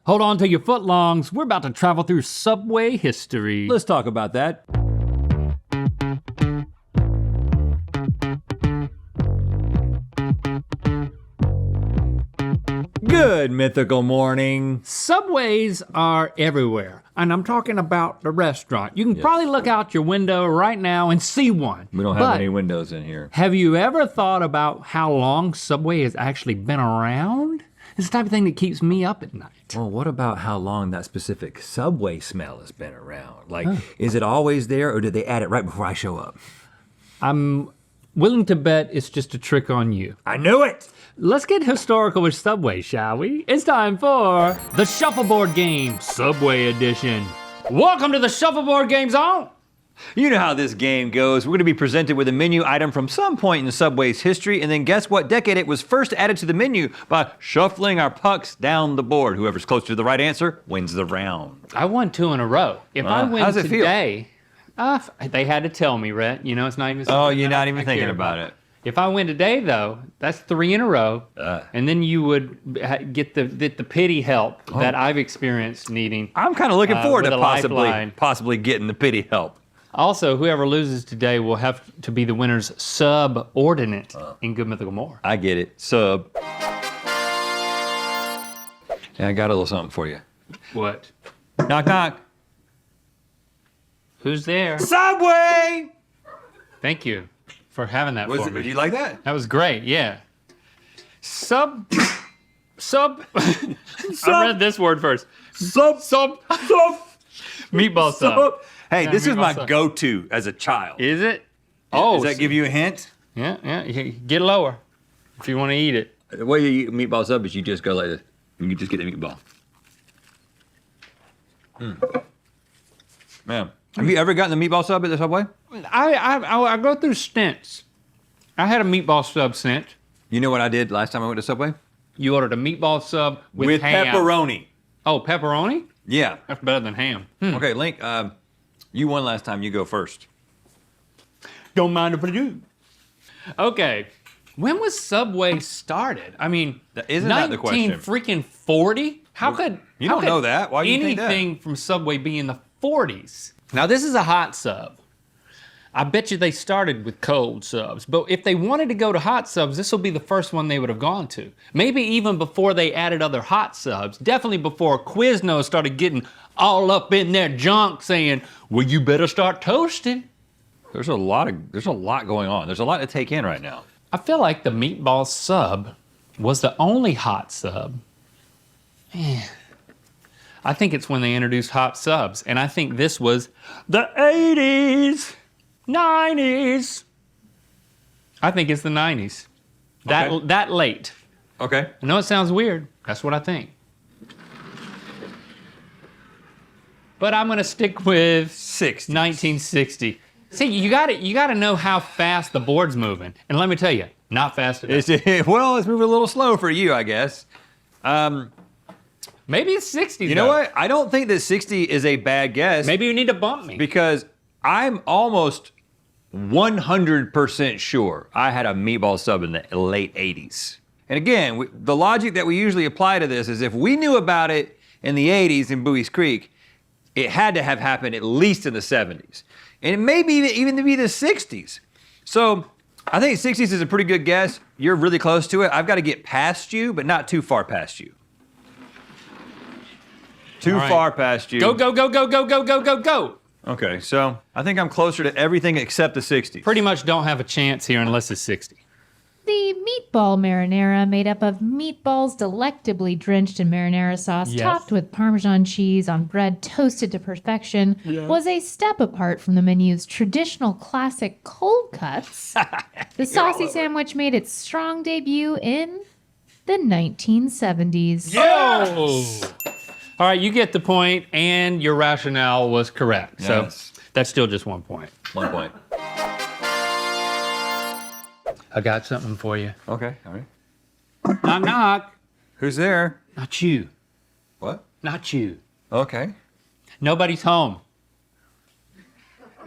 Hold on to your footlongs. We're about to travel through Subway history. Let's talk about that. Good mythical morning. Subways are everywhere, and I'm talking about the restaurant. You can probably look out your window right now and see one. We don't have any windows in here. Have you ever thought about how long Subway has actually been around? It's the type of thing that keeps me up at night. Well, what about how long that specific Subway smell has been around? Like, is it always there, or did they add it right before I show up? I'm willing to bet it's just a trick on you. I knew it! Let's get historical with Subway, shall we? It's time for the Shuffleboard Game, Subway Edition. Welcome to the Shuffleboard Game Zone. You know how this game goes. We're gonna be presented with a menu item from some point in Subway's history, and then guess what decade it was first added to the menu by shuffling our pucks down the board. Whoever's closer to the right answer wins the round. I won 2 in a row. If I win how's it feel? today, they had to tell me, Rhett. You know, it's not even something Oh, you're that not I even care thinking about it. If I win today, though, that's 3 in a row, and then you would get the pity help that I've experienced needing. I'm kind of looking forward with to a lifeline. possibly getting the pity help. Also, whoever loses today will have to be the winner's subordinate in Good Mythical More. I get it. Sub. Yeah, I got a little something for you. What? Knock, knock. Who's there? Subway! Thank you for having that for me. Did you like that? That was great, yeah. Sub. I read this word first. Sub. Meatball sub. Hey, Yeah, this is my meatball sub. go-to as a child. Is it? Oh, Does that give you a hint? Yeah. You get lower if you want to eat it. The way you eat meatball sub is you just go like this. You just get the meatball. Man, have you ever gotten the meatball sub at the Subway? I go through stints. I had a meatball sub stint. You know what I did last time I went to Subway? You ordered a meatball sub with ham. pepperoni. Oh, pepperoni? Yeah. That's better than ham. Okay, Link, you won last time. You go first. Don't mind if I do. Okay, when was Subway started? I mean, Isn't that the question? 1940? How could You don't know that. Why do you think that? anything from Subway be in the 40s? Now this is a hot sub. I bet you they started with cold subs, but if they wanted to go to hot subs, this will be the first one they would have gone to. Maybe even before they added other hot subs, definitely before Quiznos started getting all up in their junk saying, well, you better start toasting. There's a lot going on. There's a lot to take in right now. I feel like the meatball sub was the only hot sub. Man, I think it's when they introduced hot subs, and I think this was the 80s, 90s. I think it's the 90s. Okay. That late. Okay. I know it sounds weird. That's what I think. But I'm gonna stick with 1960. See, you gotta know how fast the board's moving. And let me tell you, not fast enough. Well, it's moving a little slow for you, I guess. Maybe it's 60s. You know what? I don't think that 60 is a bad guess. Maybe you need to bump me. Because I'm almost 100% sure I had a meatball sub in the late 80s. And again, the logic that we usually apply to this is if we knew about it in the 80s in Bowie's Creek, it had to have happened at least in the 70s. And it may be even to be the 60s. So I think 60s is a pretty good guess. You're really close to it. I've got to get past you, but not too far past you. Too far past you. Go, go, go, go, go, go, go, go, go. Okay, so I think I'm closer to everything except the 60s. Pretty much don't have a chance here unless it's 60. The meatball marinara, made up of meatballs delectably drenched in marinara sauce, topped with Parmesan cheese on bread toasted to perfection, was a step apart from the menu's traditional classic cold cuts. The saucy sandwich made its strong debut in the 1970s. Yes! All right, you get the point, and your rationale was correct. Yes. So that's still just 1 point. 1 point. I got something for you. Okay, all right. Knock, knock. Who's there? Not you. What? Not you. Okay. Nobody's home.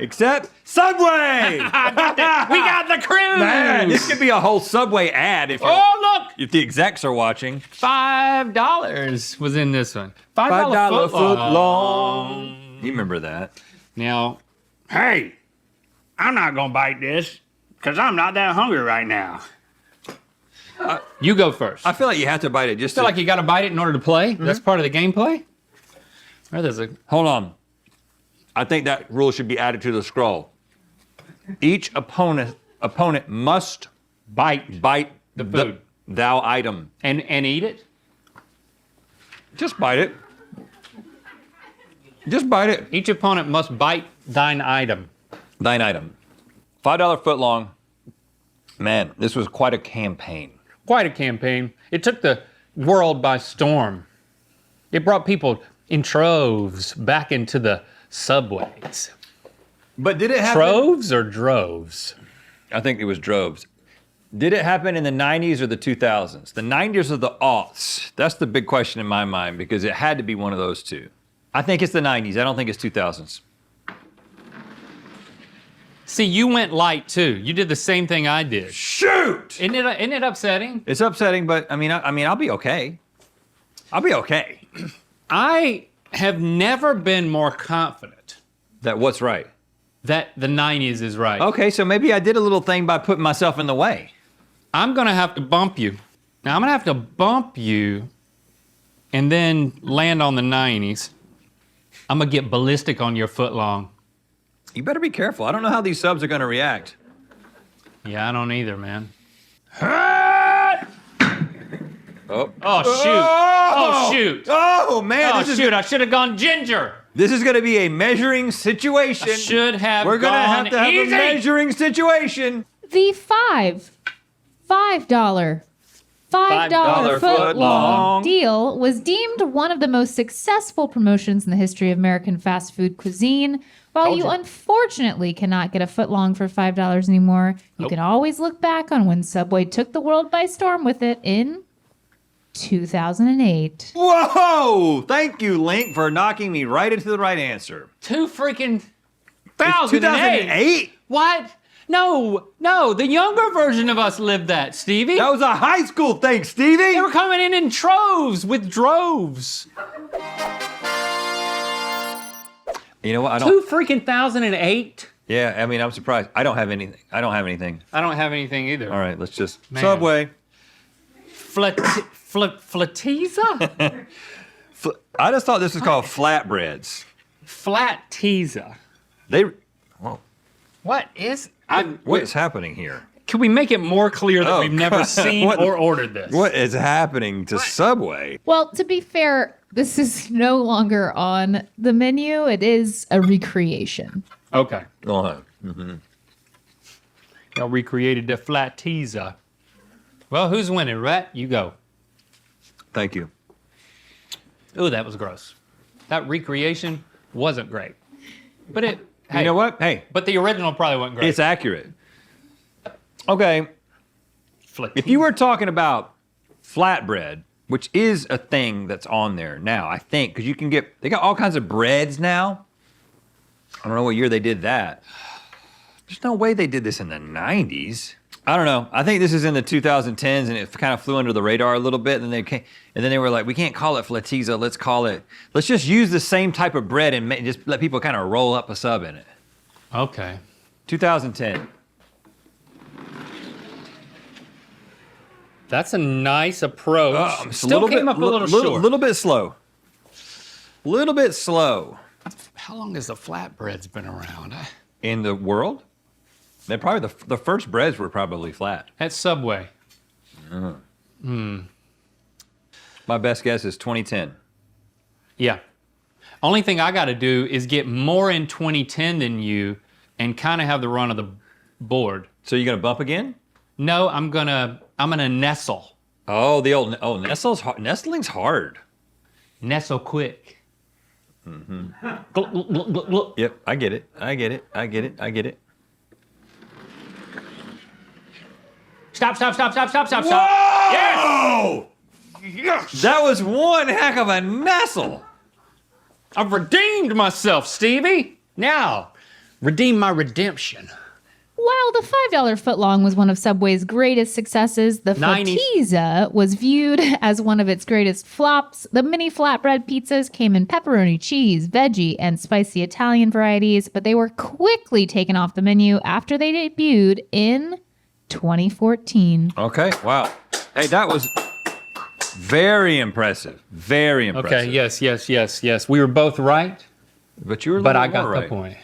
Except Subway! We got the crew! Man, this could be a whole Subway ad Oh, look! if the execs are watching. $5 was in this one. $5 foot long. You remember that. Now, Hey, I'm not gonna bite this because I'm not that hungry right now. you go first. I feel like you have to bite it just feel to... like you got to bite it in order to play. That's part of the gameplay. Or there's a Hold on. I think that rule should be added to the scroll. Each opponent must bite the food. thou item. and eat it. Just bite it. Just bite it. Each opponent must bite thine item. Thine item. $5 foot long. Man, this was quite a campaign. Quite a campaign. It took the world by storm. It brought people in troves back into the subways. But did it happen? Troves or droves? I think it was droves. Did it happen in the 90s or the 2000s? The 90s or the aughts? That's the big question in my mind because it had to be one of those two. I think it's the 90s. I don't think it's 2000s. See, you went light too. You did the same thing I did. Shoot! Isn't it upsetting? It's upsetting, but I mean, I'll be okay. I'll be okay. I have never been more confident That what's right? that the 90s is right. Okay, so maybe I did a little thing by putting myself in the way. I'm gonna have to bump you. Now I'm gonna have to bump you and then land on the 90s. I'm gonna get ballistic on your foot long. You better be careful. I don't know how these subs are going to react. Yeah, I don't either, man. Oh. Oh, shoot. Oh, shoot. Oh, man. Oh, shoot, I should have gone ginger. This is going to be a measuring situation. I should have We're going gone to have easy. a measuring situation. The $5 foot long deal was deemed one of the most successful promotions in the history of American fast food cuisine. While you unfortunately cannot get a foot long for $5 anymore, you can always look back on when Subway took the world by storm with it in 2008. Whoa! Thank you, Link, for knocking me right into the right answer. Two freaking It's 2008. 2008? What? No, the younger version of us lived that, Stevie. That was a high school thing, Stevie. They were coming in troves with droves. You know what? I don't. 2008? Yeah, I mean, I'm surprised. I don't have anything. I don't have anything. I don't have anything either. All right, let's just. Man. Subway. Flatiza? I just thought this was called flatbreads. Flatiza. They. Whoa. What is? What's happening here? Can we make it more clear that Oh, we've never God. seen What- or ordered this? What is happening to Subway? Well, to be fair, this is no longer on the menu. It is a recreation. Okay. Oh, Y'all recreated the Flatiza. Well, who's winning, Rhett? You go. thank you. Ooh, that was gross. That recreation wasn't great. But it, hey, You know what? Hey, But the original probably wasn't great. it's accurate. Okay, Flatiza. if you were talking about flatbread, which is a thing that's on there now, I think, because they got all kinds of breads now. I don't know what year they did that. There's no way they did this in the 90s. I don't know. I think this is in the 2010s, and it kind of flew under the radar a little bit. And then they were like, we can't call it Flatiza. Let's just use the same type of bread and just let people kind of roll up a sub in it. Okay. 2010. That's a nice approach. It's Still came up a little short. Little bit slow. Little bit slow. How long has the flatbread's been around? In the world? They're probably the first breads were probably flat. At Subway. My best guess is 2010. Yeah. Only thing I got to do is get more in 2010 than you and kind of have the run of the board. So you're gonna bump again? No, I'm gonna nestle. Oh, nestling's hard. Nestle quick. Yep, I get it. Stop. Whoa! Yes! Yes! That was one heck of a nestle. I've redeemed myself, Stevie. Now, Redeem my redemption. While the $5 footlong was one of Subway's greatest successes, the 90s. Fatiza was viewed as one of its greatest flops. The mini flatbread pizzas came in pepperoni, cheese, veggie, and spicy Italian varieties, but they were quickly taken off the menu after they debuted in 2014. Okay, wow. Hey, that was very impressive. Very impressive. Okay, yes. We were both right, But you were a but little I got more the right. point.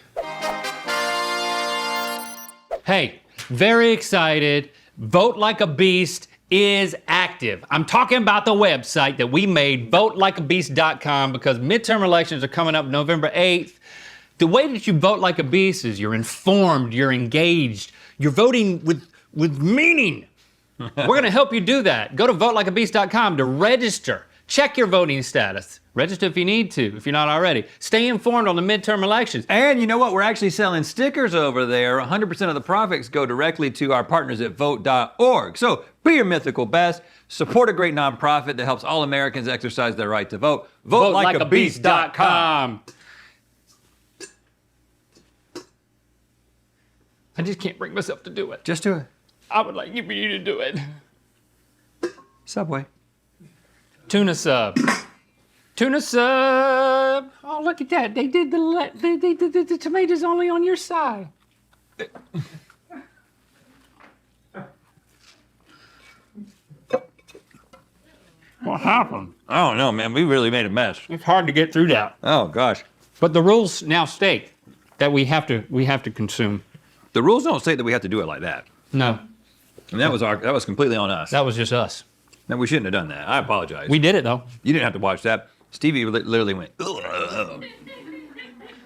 Hey, very excited. Vote Like a Beast is active. I'm talking about the website that we made, votelikeabeast.com, because midterm elections are coming up November 8th. The way that you vote like a beast is you're informed, you're engaged, you're voting with meaning. We're gonna help you do that. Go to votelikeabeast.com to register. Check your voting status. Register if you need to, if you're not already. Stay informed on the midterm elections. And you know what? We're actually selling stickers over there. 100% of the profits go directly to our partners at vote.org. So be your mythical best. Support a great nonprofit that helps all Americans exercise their right to vote. VoteLikeABeast.com. I just can't bring myself to do it. Just do it. I would like for you to do it. Subway. Tuna sub. Tuna sub. Oh, look at that. They did the tomatoes only on your side. What happened? I don't know, man. We really made a mess. It's hard to get through that. Oh, gosh. But the rules now state that we have to consume. The rules don't say that we have to do it like that. No, And that was completely on us. that was just us. No, we shouldn't have done that. I apologize. We did it though. You didn't have to watch that. Stevie literally went, ugh.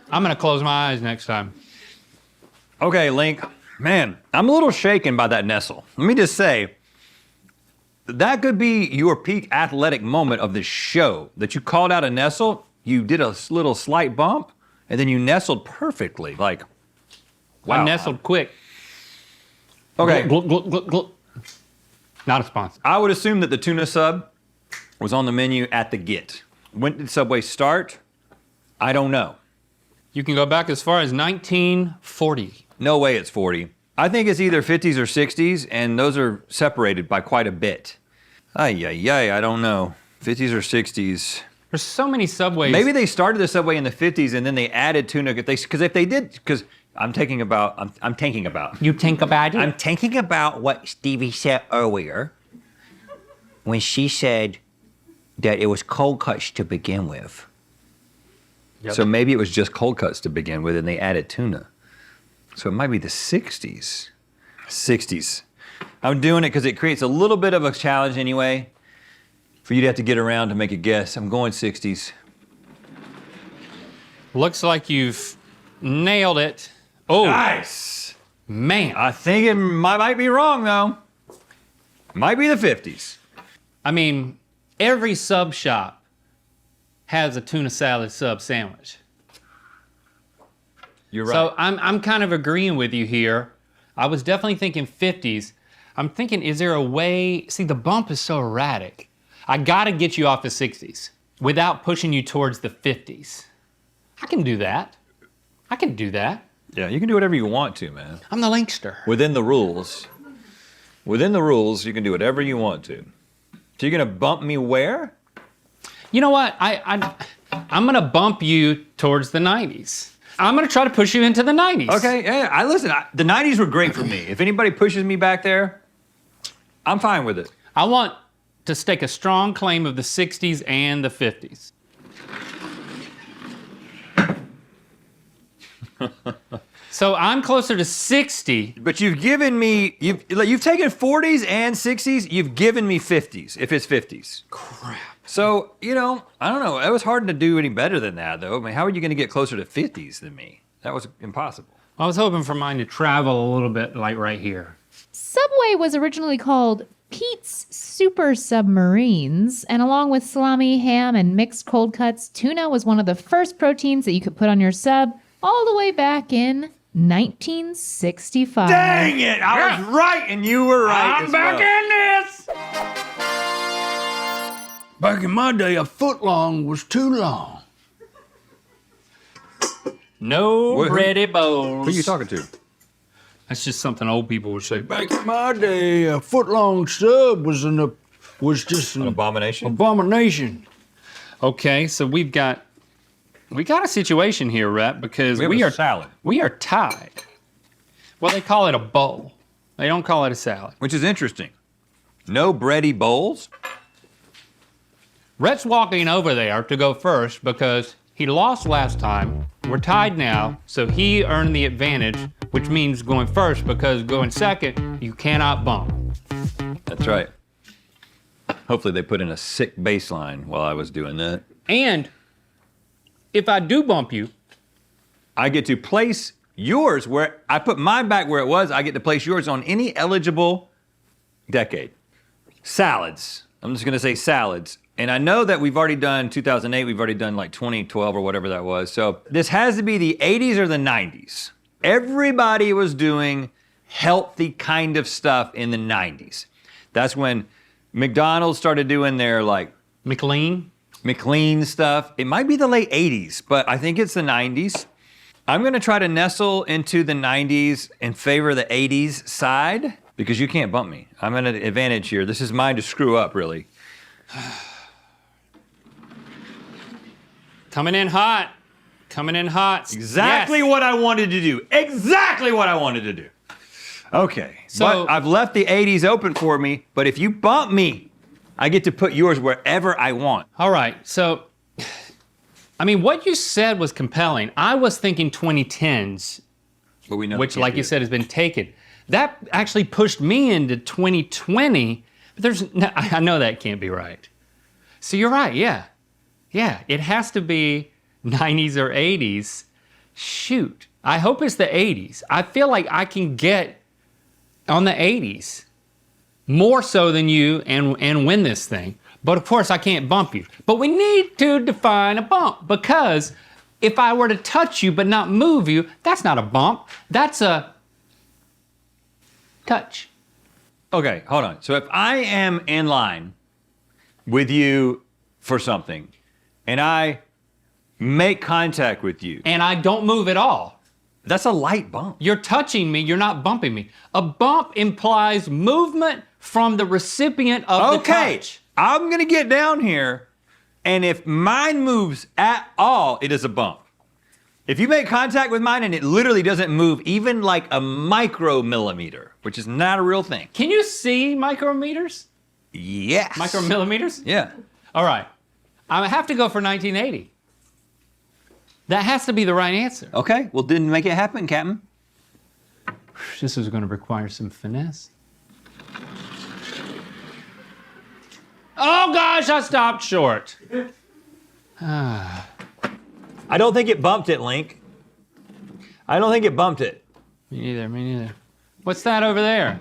I'm gonna close my eyes next time. Okay, Link. Man, I'm a little shaken by that Nestle. Let me just say, that could be your peak athletic moment of this show. That you called out a Nestle, you did a little slight bump, and then you nestled perfectly. Like, wow. I nestled quick. Okay, Gluck, gluck, gluck, gluck. Not a sponsor. I would assume that the tuna sub was on the menu at the get. When did Subway start? I don't know. You can go back as far as 1940. No way it's 40. I think it's either 50s or 60s, and those are separated by quite a bit. I don't know. 50s or 60s. There's so many Subways. Maybe they started the Subway in the 50s and then they added tuna. Because if they did, because I'm thinking about. You think about it? I'm thinking about what Stevie said earlier when she said that it was cold cuts to begin with. Yep. So maybe it was just cold cuts to begin with and they added tuna. So it might be the 60s. 60s. I'm doing it because it creates a little bit of a challenge anyway for you to have to get around to make a guess. I'm going 60s. Looks like you've nailed it. Oh, Nice. man. I think it might be wrong though. Might be the 50s. I mean, every sub shop has a tuna salad sub sandwich. You're right. So I'm kind of agreeing with you here. I was definitely thinking 50s. I'm thinking, is there a way? See, the bump is so erratic. I gotta get you off the 60s without pushing you towards the 50s. I can do that. I can do that. Yeah, you can do whatever you want to, man. I'm the Linkster. Within the rules. Within the rules, you can do whatever you want to. So you're gonna bump me where? You know what? I'm gonna bump you towards the 90s. I'm gonna try to push you into the 90s. Okay, yeah, the 90s were great for me. If anybody pushes me back there, I'm fine with it. I want to stake a strong claim of the 60s and the 50s. So I'm closer to 60. But you've given me, you've taken 40s and 60s, you've given me 50s, if it's 50s. Crap. So, I don't know. It was hard to do any better than that, though. I mean, how are you gonna get closer to 50s than me? That was impossible. I was hoping for mine to travel a little bit like right here. Subway was originally called Pete's Super Submarines, and along with salami, ham, and mixed cold cuts, tuna was one of the first proteins that you could put on your sub all the way back in 1965. Dang it! I was right and you were right. I'm as back well. in this. Back in my day, a foot long was too long. No bready bowls. Who are you talking to? That's just something old people would say. Back in my day, a foot-long sub was just an Abomination? abomination. Okay, so we got a situation here, Rhett, because We have a salad. We are tied. Well, they call it a bowl. They don't call it a salad. Which is interesting. No bready bowls? Rhett's walking over there to go first because he lost last time. We're tied now, so he earned the advantage, which means going first because going second, you cannot bump. That's right. Hopefully they put in a sick baseline while I was doing that. And if I do bump you, I get to place yours where I put mine back where it was. I get to place yours on any eligible decade. Salads. I'm just gonna say salads. And I know that we've already done 2008, we've already done like 2012 or whatever that was. So this has to be the 80s or the 90s. Everybody was doing healthy kind of stuff in the 90s. That's when McDonald's started doing their like McLean. stuff. It might be the late 80s, but I think it's the 90s. I'm gonna try to nestle into the 90s and favor the 80s side because you can't bump me. I'm at an advantage here. This is mine to screw up, really. Coming in hot. Coming in hot. Exactly Yes. what I wanted to do. Exactly what I wanted to do. Okay, So- but I've left the 80s open for me, but if you bump me, I get to put yours wherever I want. All right, so, I mean, what you said was compelling. I was thinking 2010s, But we know which, it can't like be you it. said, has been taken. That actually pushed me into 2020, but I know that can't be right. So you're right, yeah. Yeah, it has to be 90s or 80s. Shoot, I hope it's the 80s. I feel like I can get on the 80s more so than you and win this thing. But of course I can't bump you. But we need to define a bump because if I were to touch you but not move you, that's not a bump. That's a touch. Okay, hold on. So if I am in line with you for something and I make contact with you, And I don't move at all. that's a light bump. You're touching me, you're not bumping me. A bump implies movement from the recipient of the Okay, touch. I'm gonna get down here, and if mine moves at all, it is a bump. If you make contact with mine and it literally doesn't move even like a micromillimeter, which is not a real thing. Can you see micrometers? Yes. Micromillimeters? Yeah. All right. I have to go for 1980. That has to be the right answer. Okay, well, didn't make it happen, Captain. This is going to require some finesse. Oh gosh, I stopped short. I don't think it bumped it, Link. I don't think it bumped it. Me neither, me neither. What's that over there?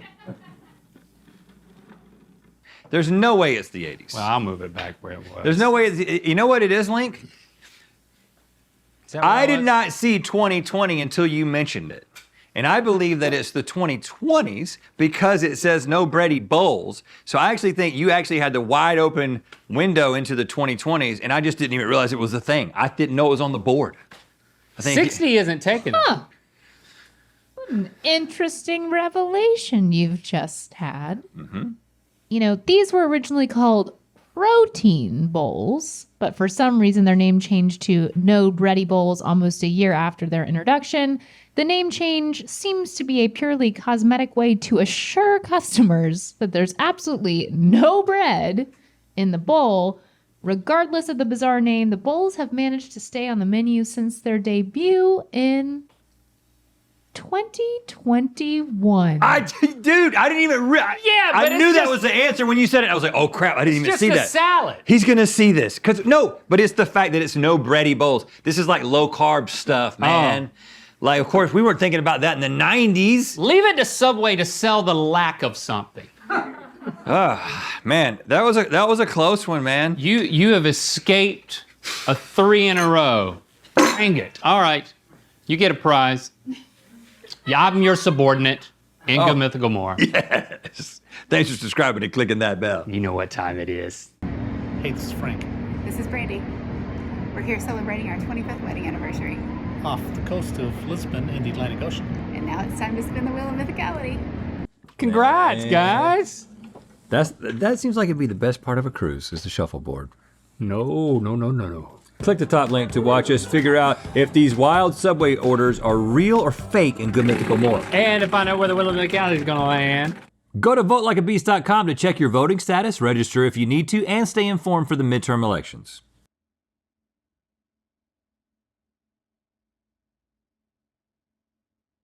There's no way it's the 80s. Well, I'll move it back where it was. There's no way you know what it is, Link? Is that what I it did was? not see 2020 until you mentioned it. And I believe that it's the 2020s because it says no bready bowls. So I actually think you actually had the wide open window into the 2020s, and I just didn't even realize it was a thing. I didn't know it was on the board. I think 60 isn't taken. Huh. What an interesting revelation you've just had. You know, these were originally called protein bowls, but for some reason their name changed to no bready bowls almost a year after their introduction. The name change seems to be a purely cosmetic way to assure customers that there's absolutely no bread in the bowl. Regardless of the bizarre name, the bowls have managed to stay on the menu since their debut in 2021. Dude, I didn't even Yeah, I but knew it's that just- was the answer when you said it. I was like, oh crap, I didn't even Just see a that. salad. He's gonna see this. But it's the fact that it's no bready bowls. This is like low carb stuff, man. Like, of course, we weren't thinking about that in the 90s. Leave it to Subway to sell the lack of something. Man, that was a close one, man. You have escaped a 3 in a row. Dang it. All right. You get a prize. Yeah, I'm your subordinate. In Go Mythical more. Yes. Thanks for subscribing and clicking that bell. You know what time it is. Hey, this is Frank. This is Brandy. We're here celebrating our 25th wedding anniversary. off the coast of Lisbon in the Atlantic Ocean. And now it's time to spin the wheel of mythicality. Congrats, guys. That seems like it'd be the best part of a cruise, is the shuffleboard. No. Click the top link to watch us figure out if these wild Subway orders are real or fake in Good Mythical More. And to find out where the wheel of mythicality is gonna land. Go to votelikeabeast.com to check your voting status, register if you need to, and stay informed for the midterm elections.